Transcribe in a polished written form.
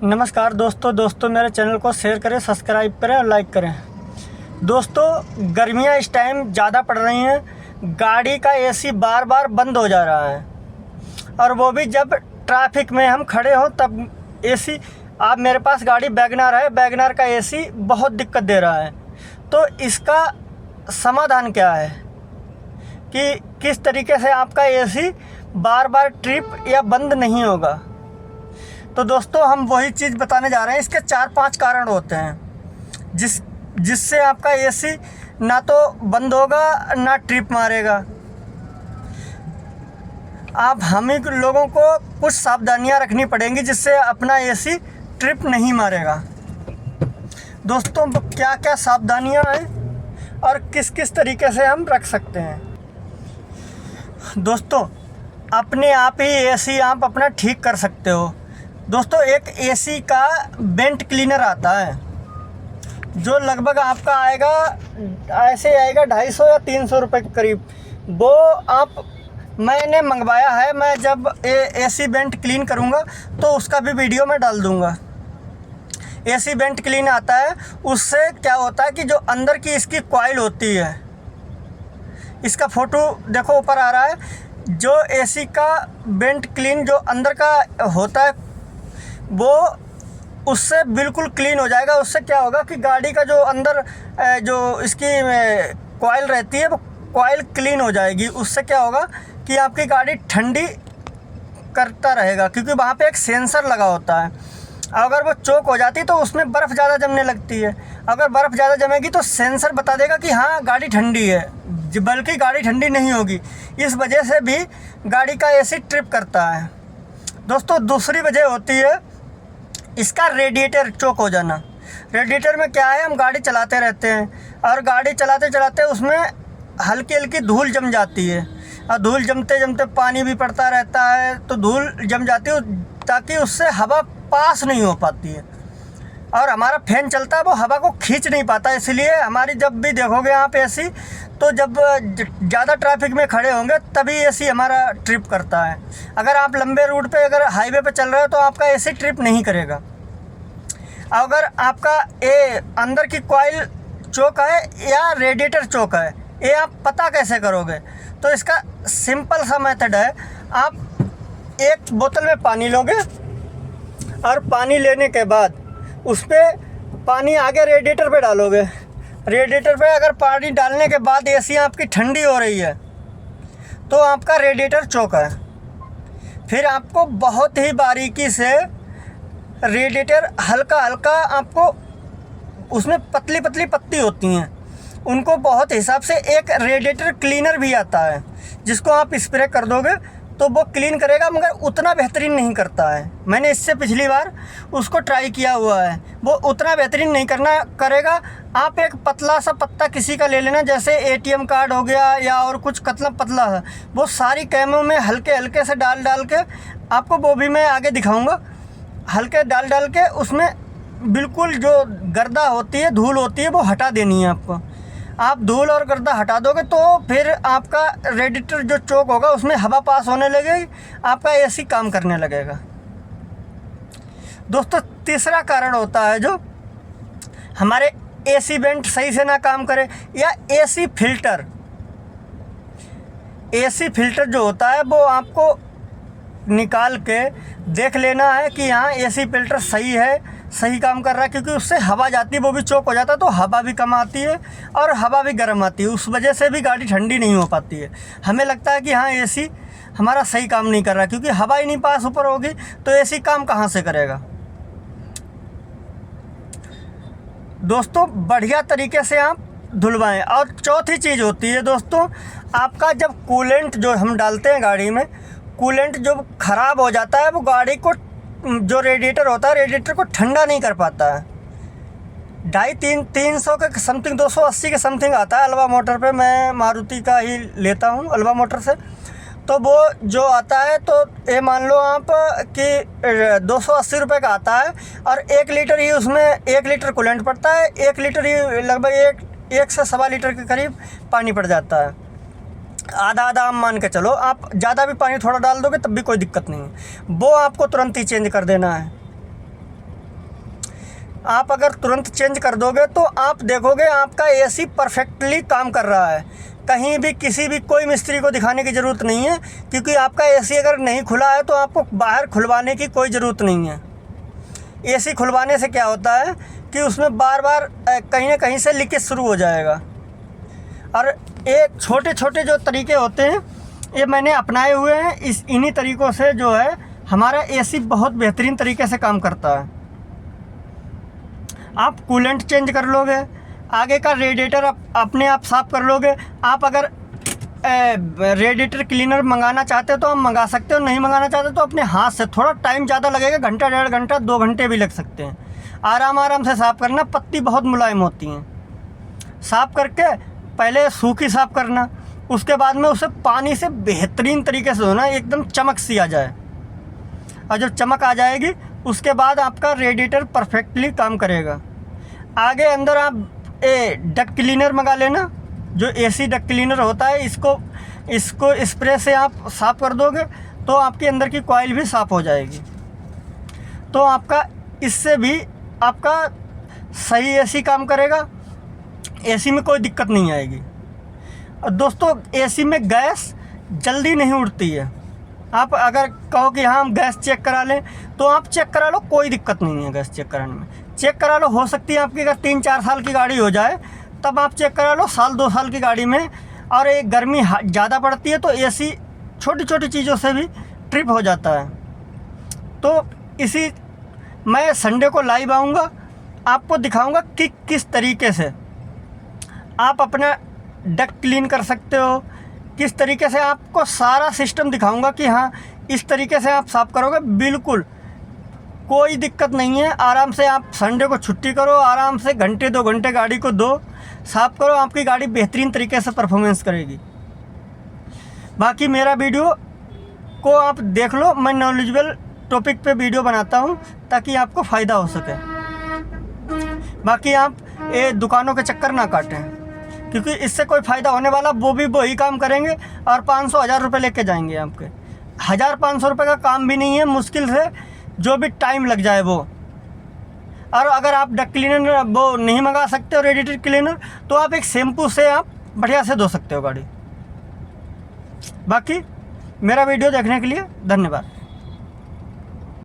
नमस्कार दोस्तों मेरे चैनल को शेयर करें, सब्सक्राइब करें और लाइक करें। दोस्तों, गर्मियाँ इस टाइम ज़्यादा पड़ रही हैं। गाड़ी का एसी बार बार बंद हो जा रहा है, और वो भी जब ट्रैफिक में हम खड़े हों तब एसी। आप मेरे पास गाड़ी वैगनआर है, वैगनआर का एसी बहुत दिक्कत दे रहा है। तो इसका समाधान क्या है कि किस तरीके से आपका एसी बार बार ट्रिप या बंद नहीं होगा। तो दोस्तों, हम वही चीज़ बताने जा रहे हैं। इसके 4-5 कारण होते हैं जिससे आपका एसी ना तो बंद होगा ना ट्रिप मारेगा। आप हम ही लोगों को कुछ सावधानियां रखनी पड़ेंगी जिससे अपना एसी ट्रिप नहीं मारेगा। दोस्तों, क्या क्या सावधानियां हैं और किस किस तरीके से हम रख सकते हैं। दोस्तों, अपने आप ही एसी आप अपना ठीक कर सकते हो। दोस्तों, एक एसी का वेंट क्लीनर आता है जो लगभग आपका आएगा, ऐसे आएगा 250 या 300 रुपये के करीब। वो मैंने मंगवाया है। मैं जब एसी वेंट क्लीन करूँगा तो उसका भी वीडियो मैं डाल दूँगा। एसी वेंट क्लीन आता है, उससे क्या होता है कि जो अंदर की इसकी कॉइल होती है, इसका फ़ोटो देखो ऊपर आ रहा है। जो एसी का वेंट क्लीन जो अंदर का होता है वो उससे बिल्कुल क्लीन हो जाएगा। उससे क्या होगा कि गाड़ी का जो अंदर जो इसकी कॉइल रहती है वो कॉइल क्लीन हो जाएगी। उससे क्या होगा कि आपकी गाड़ी ठंडी करता रहेगा, क्योंकि वहाँ पे एक सेंसर लगा होता है। अगर वो चोक हो जाती तो उसमें बर्फ़ ज़्यादा जमने लगती है। अगर बर्फ़ ज़्यादा जमेगी तो सेंसर बता देगा कि हाँ गाड़ी ठंडी है, बल्कि गाड़ी ठंडी नहीं होगी। इस वजह से भी गाड़ी का एसी ट्रिप करता है। दोस्तों, दूसरी वजह होती है इसका रेडिएटर चोक हो जाना। रेडिएटर में क्या है, हम गाड़ी चलाते रहते हैं और गाड़ी चलाते चलाते उसमें हल्की हल्की धूल जम जाती है, और धूल जमते जमते पानी भी पड़ता रहता है तो धूल जम जाती है, ताकि उससे हवा पास नहीं हो पाती है। और हमारा फैन चलता है वो हवा को खींच नहीं पाता। इसलिए हमारी जब भी देखोगे आप एसी, तो जब ज़्यादा ट्रैफिक में खड़े होंगे तभी एसी हमारा ट्रिप करता है। अगर आप लंबे रूट पे अगर हाईवे पे चल रहे हो तो आपका एसी ट्रिप नहीं करेगा। अगर आपका अंदर की कॉइल चोक है या रेडिएटर चोक है, ये आप पता कैसे करोगे? तो इसका सिंपल सा मेथड है। आप एक बोतल में पानी लोगे और पानी लेने के बाद उस पर पानी आगे रेडिएटर पे डालोगे। रेडिएटर पे अगर पानी डालने के बाद एसी आपकी ठंडी हो रही है तो आपका रेडिएटर चोक है। फिर आपको बहुत ही बारीकी से रेडिएटर हल्का हल्का, आपको उसमें पतली पतली पत्ती होती हैं, उनको बहुत हिसाब से एक रेडिएटर क्लीनर भी आता है जिसको आप स्प्रे कर दोगे तो वो क्लीन करेगा, मगर उतना बेहतरीन नहीं करता है। मैंने इससे पिछली बार उसको ट्राई किया हुआ है, वो उतना बेहतरीन नहीं करेगा। आप एक पतला सा पत्ता किसी का ले लेना, जैसे एटीएम कार्ड हो गया या और कुछ कतला पतला है, वो सारी कैमों में हल्के हल्के से डाल के, आपको वो भी मैं आगे दिखाऊँगा, हल्के डाल के उसमें बिल्कुल जो गर्दा होती है, धूल होती है, वो हटा देनी है आपको। आप धूल और गर्दा हटा दोगे तो फिर आपका रेडिएटर जो चोक होगा उसमें हवा पास होने लगेगी, आपका एसी काम करने लगेगा। दोस्तों, तीसरा कारण होता है जो हमारे एसी वेंट सही से ना काम करे, या एसी फिल्टर। एसी फिल्टर जो होता है वो आपको निकाल के देख लेना है कि हाँ एसी फिल्टर सही है, सही काम कर रहा है, क्योंकि उससे हवा जाती है, वो भी चोक हो जाता है तो हवा भी कम आती है और हवा भी गर्म आती है। उस वजह से भी गाड़ी ठंडी नहीं हो पाती है। हमें लगता है कि हाँ एसी हमारा सही काम नहीं कर रहा, क्योंकि हवा ही नहीं पास ऊपर होगी तो एसी काम कहाँ से करेगा। दोस्तों, बढ़िया तरीके से आप धुलवाएं। और चौथी चीज़ होती है दोस्तों, आपका जब कूलेंट जो हम डालते हैं गाड़ी में, कूलेंट जो ख़राब हो जाता है वो गाड़ी को, जो रेडिएटर होता है, रेडिएटर को ठंडा नहीं कर पाता है। 250-300 के समथिंग, 280 के समथिंग आता है अल्वा मोटर पे। मैं मारुति का ही लेता हूँ अल्वा मोटर से। तो वो जो आता है, तो ये मान लो आप कि 280 रुपये का आता है, और 1 लीटर ही उसमें 1 लीटर कूलेंट पड़ता है। 1 लीटर ही लगभग 1 से सवा लीटर के करीब पानी पड़ जाता है। आधा आधा आप मान के चलो। आप ज़्यादा भी पानी थोड़ा डाल दोगे तब भी कोई दिक्कत नहीं है। वो आपको तुरंत ही चेंज कर देना है। आप अगर तुरंत चेंज कर दोगे तो आप देखोगे आपका एसी परफेक्टली काम कर रहा है। कहीं भी किसी भी कोई मिस्त्री को दिखाने की ज़रूरत नहीं है, क्योंकि आपका एसी अगर नहीं खुला है तो आपको बाहर खुलवाने की कोई ज़रूरत नहीं है। एसी खुलवाने से क्या होता है कि उसमें बार बार कहीं ना कहीं से लीकेज शुरू हो जाएगा। और एक छोटे छोटे जो तरीके होते हैं ये मैंने अपनाए हुए हैं। इन्हीं तरीक़ों से जो है हमारा एसी बहुत बेहतरीन तरीके से काम करता है। आप कूलेंट चेंज कर लोगे, आगे का रेडिएटर अपने आप साफ़ कर लोगे। आप अगर रेडिएटर क्लीनर मंगाना चाहते हो तो आप मंगा सकते हो, नहीं मंगाना चाहते तो अपने हाथ से, थोड़ा टाइम ज़्यादा लगेगा, घंटा 1.5 घंटा 2 घंटे भी लग सकते हैं। आराम से साफ़ करना, पत्ती बहुत मुलायम होती हैं। साफ़ करके पहले सूखी साफ़ करना, उसके बाद में उसे पानी से बेहतरीन तरीके से धोना, एकदम चमक सी आ जाए। और जब चमक आ जाएगी उसके बाद आपका रेडिएटर परफेक्टली काम करेगा। आगे अंदर आप डक्ट क्लीनर मंगा लेना, जो एसी डक्ट क्लीनर होता है। इसको स्प्रे से आप साफ़ कर दोगे तो आपके अंदर की कॉइल भी साफ़ हो जाएगी। तो आपका इससे भी आपका सही एसी काम करेगा, एसी में कोई दिक्कत नहीं आएगी। और दोस्तों एसी में गैस जल्दी नहीं उठती है। आप अगर कहो कि हाँ हम गैस चेक करा लें तो आप चेक करा लो, कोई दिक्कत नहीं है गैस चेक कराने में। चेक करा लो, हो सकती है आपकी अगर 3-4 साल की गाड़ी हो जाए तब आप चेक करा लो। 1-2 साल की गाड़ी में और एक गर्मी ज़्यादा पड़ती है तो एसी छोटी छोटी चीज़ों से भी ट्रिप हो जाता है। तो मैं संडे को लाइव आऊँगा, आपको दिखाऊँगा कि किस तरीके से आप अपना डक्ट क्लीन कर सकते हो, किस तरीके से आपको सारा सिस्टम दिखाऊंगा कि हाँ इस तरीके से आप साफ़ करोगे, बिल्कुल कोई दिक्कत नहीं है। आराम से आप संडे को छुट्टी करो, आराम से घंटे 2 घंटे गाड़ी को साफ़ करो, आपकी गाड़ी बेहतरीन तरीके से परफॉर्मेंस करेगी। बाकी मेरा वीडियो को आप देख लो, मैं नॉलेजेबल टॉपिक पे वीडियो बनाता हूँ ताकि आपको फ़ायदा हो सके। बाकी आप ये दुकानों के चक्कर ना काटें, क्योंकि इससे कोई फ़ायदा होने वाला वही काम करेंगे और 500-1000 रुपये लेके जाएंगे आपके। 1000-500 रुपये का काम भी नहीं है, मुश्किल से जो भी टाइम लग जाए वो। और अगर आप डक्ट क्लीनर वो नहीं मंगा सकते हो रेडिएटर क्लीनर, तो आप एक शैम्पू से आप बढ़िया से धो सकते हो गाड़ी। बाकी मेरा वीडियो देखने के लिए धन्यवाद।